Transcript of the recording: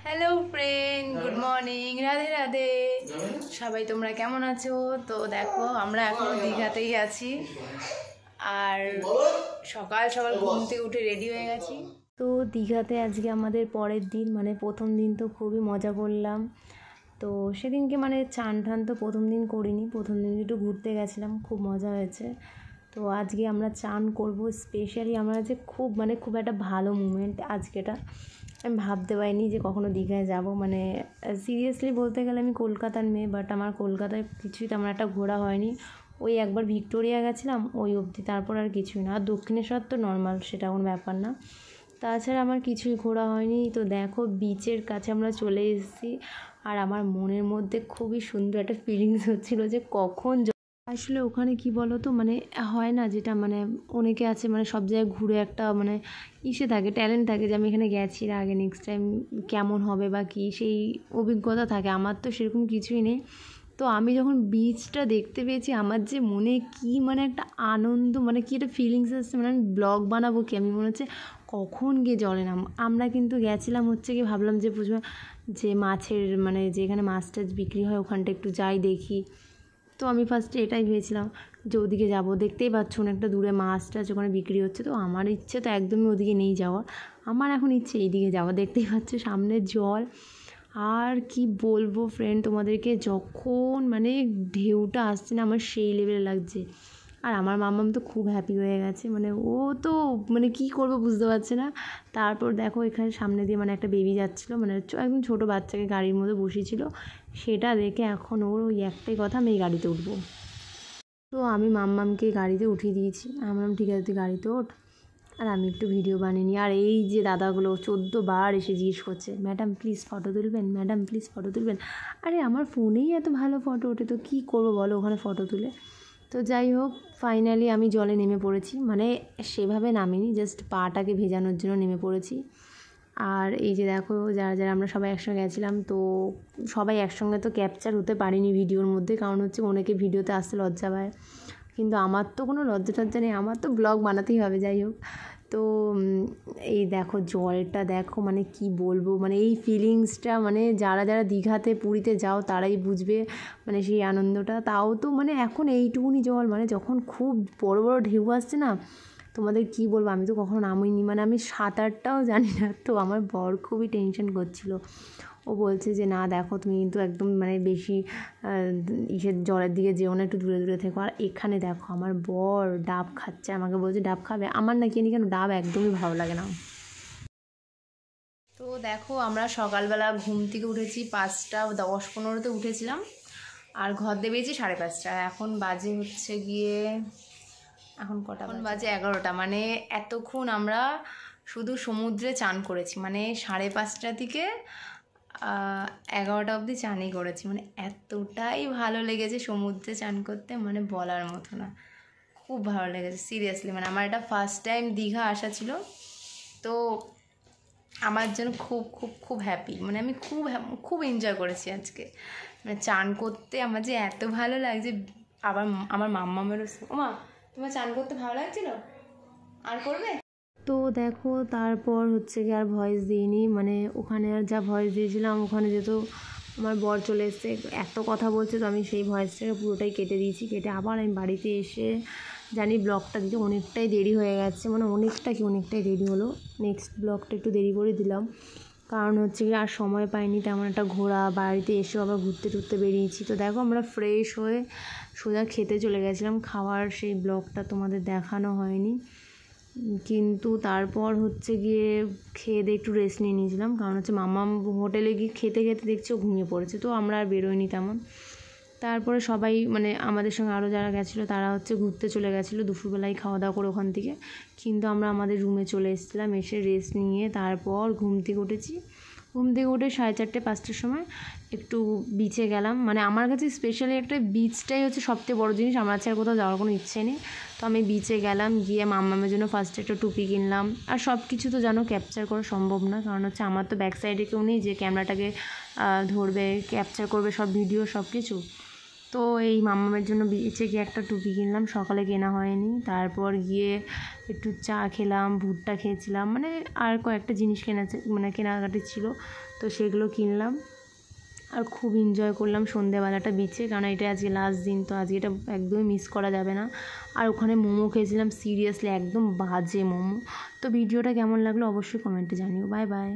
Hello friend, good morning, Radhe Radhe. সবাই তোমরা কেমন আছো? তো দেখো আমরা এখন দীঘাতেই আছি আর সকাল সকাল ঘুম থেকে উঠে রেডি হয়ে গেছি। তো দীঘাতে আজকে আমাদের পরের দিন, মানে প্রথম দিন তো খুবই মজা করলাম। তো সেদিনকে মানে চান টান তো প্রথম দিন করিনি, প্রথম দিন একটু ঘুরতে গেছিলাম, খুব মজা হয়েছে। তো আজকে আমরা চান করব স্পেশালি, আমরা যে খুব একটা ভালো মুমেন্ট আজকেটা। আমি ভাবতে পারিনি যে কখনো দীঘায় যাব, মানে সিরিয়াসলি বলতে গেলে আমি কলকাতার মেয়ে, বাট আমার কলকাতায় কিছুই তেমন একটা ঘোরা হয়নি। ওই একবার ভিক্টোরিয়া গেছিলাম, ওই অবধি, তারপর আর কিছুই না। আর দক্ষিণেশ্বর তো নর্মাল, সেটা কোনো ব্যাপার না। তাছাড়া আমার কিছুই ঘোরা হয়নি। তো দেখো বিচের কাছে আমরা চলে এসেছি, আর আমার মনের মধ্যে খুবই সুন্দর একটা ফিলিংস হচ্ছিলো যে কখন আসলে ওখানে কি বলো তো, মানে হয় না যেটা, মানে অনেকে আছে মানে সব জায়গায় ঘুরে একটা মানে থাকে, ট্যালেন্ট থাকে যে আমি এখানে গেছি এর আগে, নেক্সট টাইম কেমন হবে বা কী সেই অভিজ্ঞতা থাকে। আমার তো সেরকম কিছুই নেই। তো আমি যখন বিচটা দেখতে পেয়েছি, আমার যে মনে কি মানে একটা আনন্দ, মানে কি একটা ফিলিংস আসছে, মানে আমি ব্লগ বানাবো কি, আমি মনে হচ্ছে কখন গিয়ে জলে নাম। আমরা কিন্তু গেছিলাম হচ্ছে কি, ভাবলাম যে বুঝবো যে মাছের মানে যেখানে মাছ টাছ বিক্রি হয় ওখানটা একটু যাই দেখি। তো আমি ফার্স্টে এটাই ভেবেছিলাম যে ওদিকে যাবো, দেখতেই পাচ্ছ অনেকটা দূরে মাছ টাছ ওখানে বিক্রি হচ্ছে। তো আমার ইচ্ছে তো একদমই ওদিকে নেই যাওয়ার, আমার এখন ইচ্ছে এইদিকে যাওয়া। দেখতেই পাচ্ছ সামনে জল, আর কি বলবো ফ্রেন্ড তোমাদেরকে, যখন মানে ঢেউটা আসছে না আমার সেই লেভেলে লাগছে। আর আমার মাম্মাম তো খুব হ্যাপি হয়ে গেছে, মানে ও তো মানে কী করবো বুঝতে পারছে না। তারপর দেখো এখানে সামনে দিয়ে মানে একটা বেবি যাচ্ছিলো, মানে একদম ছোটো বাচ্চাকে গাড়ির মধ্যে বসিয়েছিল, সেটা দেখে এখন ওর ওই একটাই কথা, আমি এই গাড়িতে উঠবো। তো আমি মাম্মামকে গাড়িতে উঠিয়ে দিয়েছি, আমি বললাম ঠিক আছে তুই গাড়িতে ওঠ, আর আমি একটু ভিডিও বানিয়ে নিই। আর এই যে দাদাগুলো 14 বার এসে জিজ্ঞেস করছে, ম্যাডাম প্লিজ ফটো তুলবেন, ম্যাডাম প্লিজ ফটো তুলবেন। আরে আমার ফোনেই এত ভালো ফটো ওঠে, তো কী করবো বলো ওখানে ফটো তুলে। তো যাই হোক, ফাইনালি আমি জলে নেমে পড়েছি, মানে সেভাবে নামিনি, জাস্ট পাটাকে ভেজানোর জন্য নেমে পড়েছি। আর এই যে দেখো যারা যারা আমরা সবাই একসঙ্গে গেছিলাম, তো সবাই একসঙ্গে তো ক্যাপচার হতে পারিনি ভিডিওর মধ্যে, কারণ হচ্ছে অনেকে ভিডিওতে আসতে লজ্জা পায়, কিন্তু আমার তো কোনো লজ্জা টজ্জা নেই, আমার তো ব্লগ বানাতেই হবে। যাই হোক, তো এই দেখো জলটা দেখো, মানে কি বলবো, মানে এই ফিলিংসটা মানে যারা যারা দীঘাতে পুরীতে যাও তারাই বুঝবে, মানে সেই আনন্দটা। তাও তো মানে এখন এইটুকুনি জল, মানে যখন খুব বড় বড় ঢেউ আসছে না, তোমাদের কি বলবো, আমি তো কখনো নামিনি, মানে আমি সাঁতারটাও জানি না। তো আমার বর খুবই টেনশন করছিল, ও বলছে যে না দেখো তুমি কিন্তু একদম মানে বেশি ইসের জলের দিকে যেও না, একটু দূরে দূরে থেকো। আর এখানে দেখো আমার বর ডাব খাচ্ছে, আমাকে বলছে ডাব খাবে, আমার না কিনি কেন ডাব একদমই ভালো লাগে না। তো দেখো আমরা সকালবেলা ঘুম থেকে উঠেছি 5:10-15 উঠেছিলাম, আর ঘর দিয়ে বেরিয়েছি 5:30। এখন বাজে হচ্ছে গিয়ে, এখন কটা বাজে 11টা, মানে এতক্ষণ আমরা শুধু সমুদ্রে চান করেছি, মানে 5:30 থেকে 11টা অবধি চানই করেছি। মানে এতটাই ভালো লেগেছে সমুদ্রে চান করতে, মানে বলার মতো না, খুব ভালো লেগেছে সিরিয়াসলি। মানে আমার এটা ফার্স্ট টাইম দীঘা আসা ছিল, তো আমার জন্য খুব খুব খুব হ্যাপি, মানে আমি খুব এনজয় করেছি আজকে। মানে চান করতে আমার যে এত ভালো লাগছে, আবার আমার মাম্মামেরও। ওমা তোমার চান করতে ভালো লাগছিল, আর করবে? তো দেখো তারপর হচ্ছে কি আর ভয়েস দিইনি, মানে ওখানে আর যা ভয়েস দিয়েছিলাম, ওখানে যেহেতু আমার বর চলে এসছে, এত কথা বলছে, তো আমি সেই ভয়েসটাকে পুরোটাই কেটে দিয়েছি। কেটে আবার আমি বাড়িতে এসে জানি ব্লগটা দিতে অনেকটাই দেরি হয়ে গেছে, মানে অনেকটাই দেরি হলো। নেক্সট ব্লগটা একটু দেরি করে দিলাম, কারণ হচ্ছে কি আর সময় পাইনি তেমন একটা ঘোরা, বাড়িতে এসেও আবার ঘুরতে টুরতে বেরিয়েছি। তো দেখো আমরা ফ্রেশ হয়ে সোজা খেতে চলে গেছিলাম, খাওয়ার সেই ব্লগটা তোমাদের দেখানো হয়নি, কিন্তু তারপর হচ্ছে গিয়ে খেয়ে দিয়ে একটু রেস্ট নিয়ে নিয়েছিলাম, কারণ হচ্ছে মাম্মাম হোটেলে গিয়ে খেতে খেতে দেখছি ও ঘুমিয়ে পড়েছে, তো আমরা আর বেরোইনি তেমন। তারপরে সবাই মানে আমাদের সঙ্গে আরও যারা গেছিলো তারা হচ্ছে ঘুরতে চলে গেছিলো দুপুরবেলায় খাওয়া দাওয়া করে ওখান থেকে, কিন্তু আমরা আমাদের রুমে চলে এসেছিলাম, এসে রেস্ট নিয়ে তারপর ঘুম থেকে উঠে 4:30-5টার সময় একটু বিচে গেলাম। মানে আমার কাছে স্পেশালি একটা বিচটাই হচ্ছে সবথেকে বড় জিনিস, আমার কাছে আর কোথাও যাওয়ার কোনো ইচ্ছে নেই। তো আমি বিচে গেলাম, গিয়ে মাম্মামের জন্য ফার্স্টে একটা টুপি কিনলাম। আর সব কিছু তো জানো ক্যাপচার করা সম্ভব না, কারণ হচ্ছে আমার তো ব্যাক সাইডে কেউ নেই যে ক্যামেরাটাকে ধরবে, ক্যাপচার করবে সব ভিডিও সব কিছু। তো এই মামামের জন্য বিচে গিয়ে একটা টুপি কিনলাম, সকালে কেনা হয়নি। তারপর গিয়ে একটু চা খেলাম, ভুট্টা খেয়েছিলাম, মানে আর কয়েকটা জিনিস কেনাকাটি ছিল, তো সেগুলো কিনলাম। আর খুব এনজয় করলাম সন্ধেবেলাটা বিচে, কারণ এটা আজকে লাস্ট দিন, তো আজকে এটা একদমই মিস করা যাবে না। আর ওখানে মোমো খেয়েছিলাম, সিরিয়াসলি একদম বাজে মোমো। তো ভিডিওটা কেমন লাগলো অবশ্যই কমেন্টে জানিও। Bye bye.